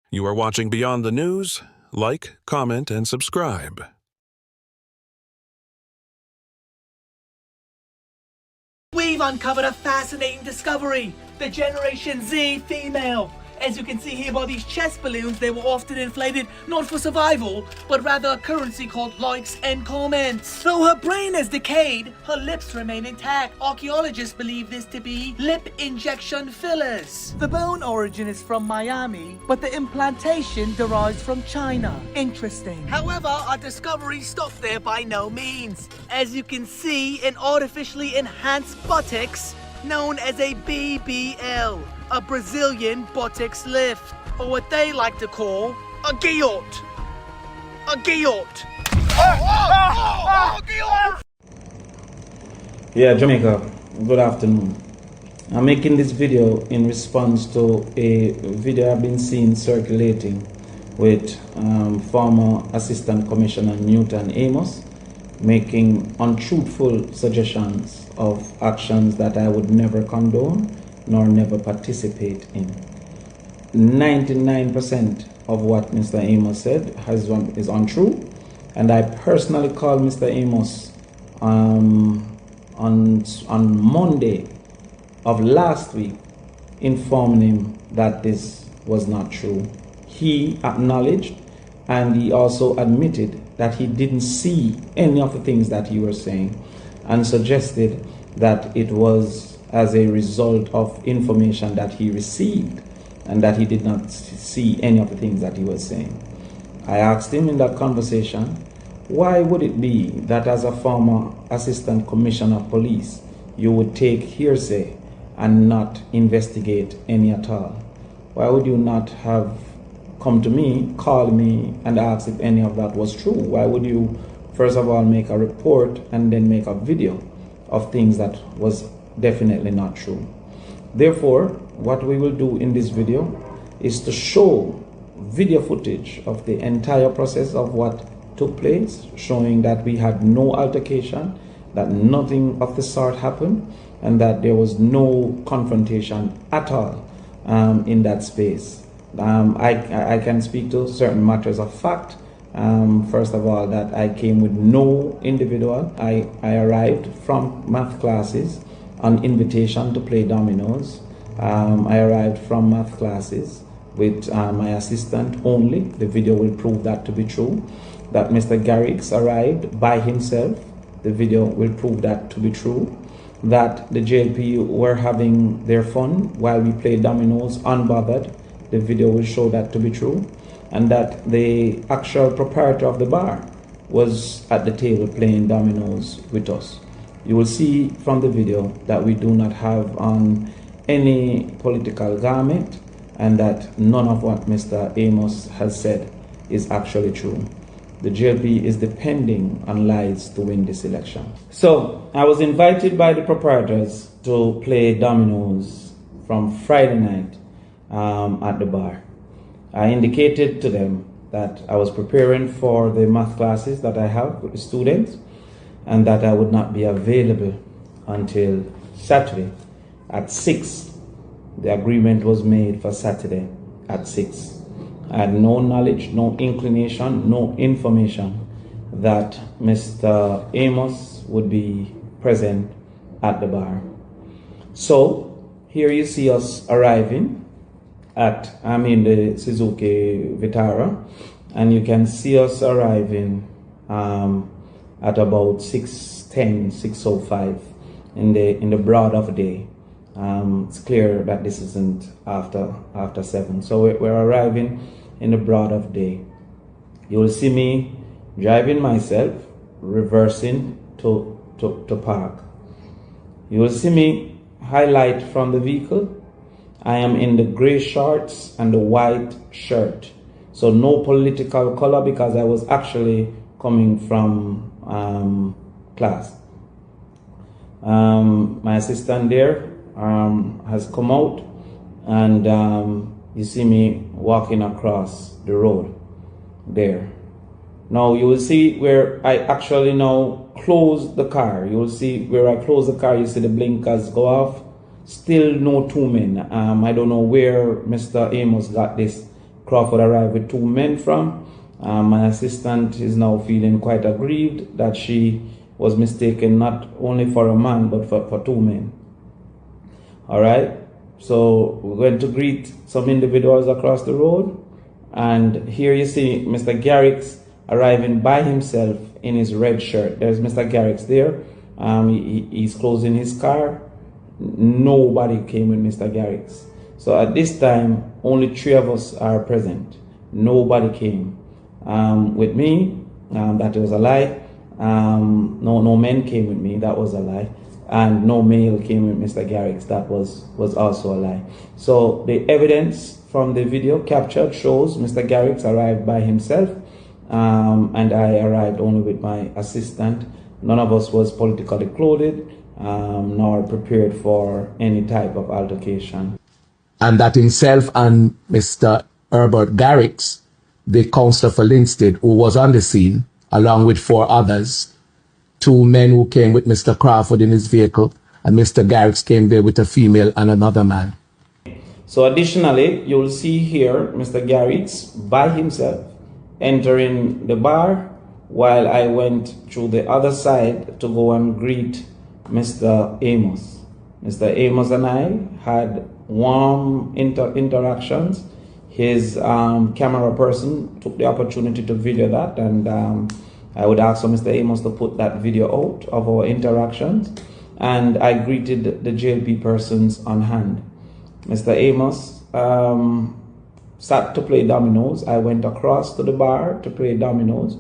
You are watching Beyond the News. Like, comment, and subscribe. We've uncovered a fascinating discovery: the Generation Z female. As you can see here by these chest balloons, they were often inflated not for survival, but rather a currency called likes and comments. Though her brain has decayed, her lips remain intact. Archaeologists believe this to be lip injection fillers. The bone origin is from Miami, but the implantation derives from China. Interesting. However, our discovery stopped there by no means. As you can see, an artificially enhanced buttocks known as a BBL, a Brazilian buttocks lift, or what they like to call a guillot. A guillot. Yeah, Jamaica, good afternoon. I'm making this video in response to a video I've been seeing circulating with former Assistant Commissioner Newton Amos, making untruthful suggestions of actions that I would never condone nor never participate in. 99% of what Mr. Amos said is untrue, and I personally called Mr. Amos on Monday of last week, informing him that this was not true. He acknowledged and he also admitted that he didn't see any of the things that you were saying, and suggested that it was as a result of information that he received and that he did not see any of the things that he was saying. I asked him in that conversation, why would it be that as a former Assistant Commissioner of Police, you would take hearsay and not investigate any at all? Why would you not have come to me, call me, and ask if any of that was true? Why would you, first of all, make a report and then make a video of things that was definitely not true? Therefore, what we will do in this video is to show video footage of the entire process of what took place, showing that we had no altercation, that nothing of the sort happened, and that there was no confrontation at all in that space. I can speak to certain matters of fact. First of all, that I came with no individual. I arrived from math classes on invitation to play dominoes. I arrived from math classes with my assistant only. The video will prove that to be true. That Mr. Garrix arrived by himself. The video will prove that to be true. That the JLP were having their fun while we played dominoes unbothered. The video will show that to be true. And that the actual proprietor of the bar was at the table playing dominoes with us. You will see from the video that we do not have on any political garment, and that none of what Mr. Amos has said is actually true. The JLP is depending on lies to win this election. So I was invited by the proprietors to play dominoes from Friday night at the bar. I indicated to them that I was preparing for the math classes that I have with the students, and that I would not be available until Saturday at 6. The agreement was made for Saturday at 6. I had no knowledge, no inclination, no information that Mr. Amos would be present at the bar. So here you see us arriving I'm in the Suzuki Vitara, and you can see us arriving at about 6:10, 6:05 in the broad of day. It's clear that this isn't after 7. So we're arriving in the broad of day. You will see me driving myself, reversing to park. You will see me highlight from the vehicle. I am in the gray shorts and the white shirt. So no political color, because I was actually coming from class. My assistant there has come out, and you see me walking across the road there. Now you will see where I actually now close the car. You will see where I close the car, you see the blinkers go off. Still no two men. I don't know where Mr. Amos got this Crawford arrived with 2 men from. My assistant is now feeling quite aggrieved that she was mistaken not only for a man but for 2 men. All right, so we're going to greet some individuals across the road, and here you see Mr. Garrix arriving by himself in his red shirt. There's Mr. Garrix there. He's closing his car. Nobody came with Mr. Garrix. So at this time, only 3 of us are present. Nobody came with me. That was a lie. No men came with me. That was a lie. And no male came with Mr. Garrix. That was also a lie. So the evidence from the video captured shows Mr. Garrix arrived by himself, and I arrived only with my assistant. None of us was politically clothed, nor prepared for any type of altercation. And that himself and Mr. Herbert Garrix, the councillor for Linstead, who was on the scene, along with 4 others, 2 men who came with Mr. Crawford in his vehicle, and Mr. Garrix came there with a female and another man. So additionally, you'll see here Mr. Garrix by himself entering the bar, while I went through the other side to go and greet Mr. Amos. Mr. Amos and I had warm interactions. His camera person took the opportunity to video that, and I would ask for Mr. Amos to put that video out of our interactions, and I greeted the JLP persons on hand. Mr. Amos sat to play dominoes. I went across to the bar to play dominoes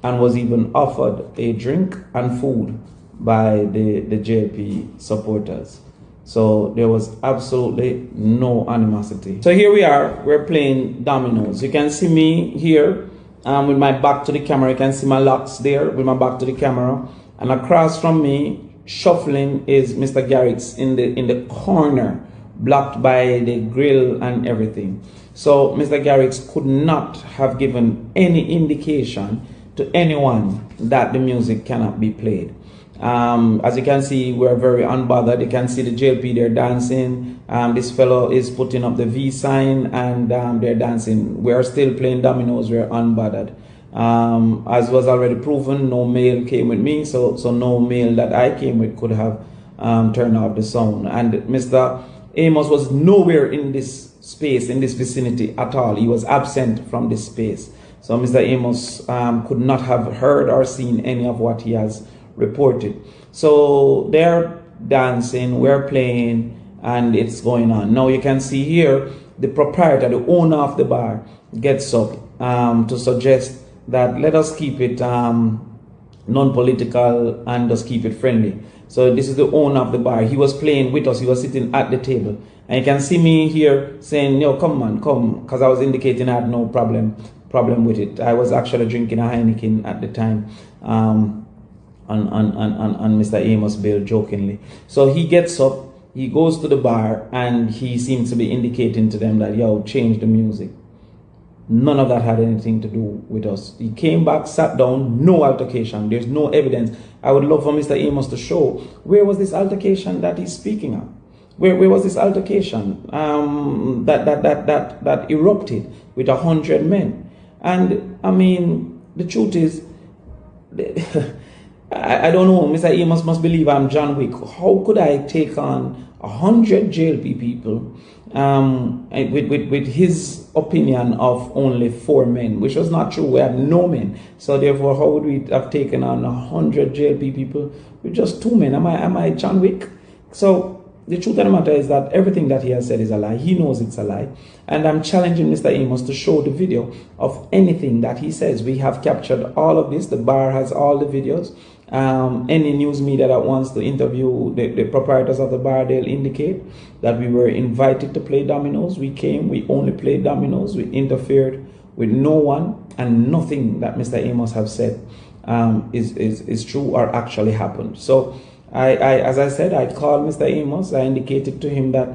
and was even offered a drink and food by the JLP supporters. So there was absolutely no animosity. So here we are, we're playing dominoes. You can see me here with my back to the camera. You can see my locks there with my back to the camera. And across from me, shuffling, is Mr. Garrix in the corner, blocked by the grill and everything. So Mr. Garrix could not have given any indication to anyone that the music cannot be played. As you can see, we're very unbothered. You can see the JLP, they're dancing. This fellow is putting up the V sign, and they're dancing. We're still playing dominoes. We're unbothered. As was already proven, no male came with me, so no male that I came with could have turned off the sound. And Mr. Amos was nowhere in this space, in this vicinity at all. He was absent from this space. So Mr. Amos could not have heard or seen any of what he has reported. So they're dancing, we're playing, and it's going on. Now you can see here the proprietor, the owner of the bar, gets up to suggest that let us keep it non-political and just keep it friendly. So this is the owner of the bar. He was playing with us. He was sitting at the table. And you can see me here saying, yo, come man, come. Because I was indicating I had no problem with it. I was actually drinking a Heineken at the time. On Mr. Amos' bill, jokingly. So he gets up, he goes to the bar, and he seems to be indicating to them that, yo, change the music. None of that had anything to do with us. He came back, sat down, no altercation. There's no evidence. I would love for Mr. Amos to show where was this altercation that he's speaking of. Where was this altercation that erupted with 100 men? And I mean, the truth is, I don't know, Mr. Amos must believe I'm John Wick. How could I take on 100 JLP people with his opinion of only 4 men, which was not true. We had no men. So therefore, how would we have taken on 100 JLP people with just 2 men? Am I John Wick? So the truth of the matter is that everything that he has said is a lie. He knows it's a lie. And I'm challenging Mr. Amos to show the video of anything that he says. We have captured all of this. The bar has all the videos. Any news media that wants to interview the proprietors of the bar, they'll indicate that we were invited to play dominoes. We came, we only played dominoes. We interfered with no one, and nothing that Mr. Amos have said is true or actually happened. So as I said, I called Mr. Amos. I indicated to him that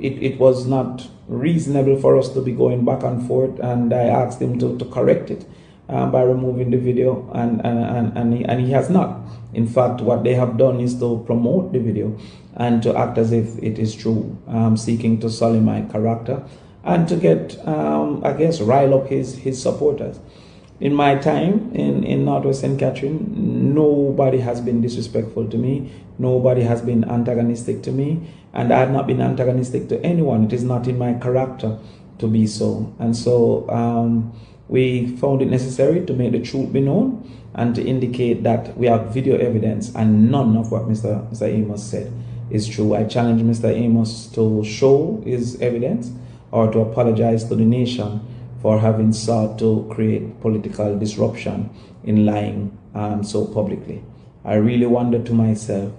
it was not reasonable for us to be going back and forth, and I asked him to correct it by removing the video, and he has not. In fact, what they have done is to promote the video and to act as if it is true, seeking to sully my character and to get, I guess, rile up his supporters. In my time in Northwest St. Catherine, nobody has been disrespectful to me. Nobody has been antagonistic to me. And I have not been antagonistic to anyone. It is not in my character to be so. And so we found it necessary to make the truth be known and to indicate that we have video evidence and none of what Mr. Amos said is true. I challenge Mr. Amos to show his evidence or to apologize to the nation for having sought to create political disruption in lying so publicly. I really wonder to myself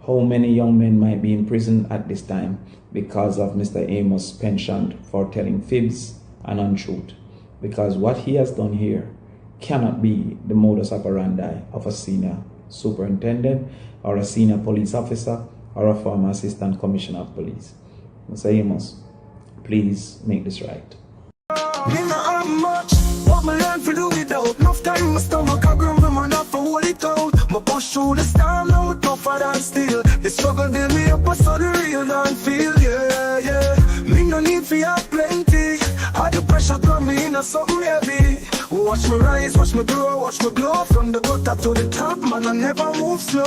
how many young men might be in prison at this time because of Mr. Amos' penchant for telling fibs and untruth. Because what he has done here cannot be the modus operandi of a senior superintendent or a senior police officer or a former assistant commissioner of police. Mr. Amos, please make this right. Me not have much, what me learn for do without. Enough time my stomach a grumble, man, not for hold it out. My push through the storm, now tougher than steel. The struggle build me up, so the real don't feel, yeah. Me no need for your plenty. All the pressure got me in a something heavy. Watch me rise, watch me grow, watch me glow. From the gutter to the top, man, I never move slow.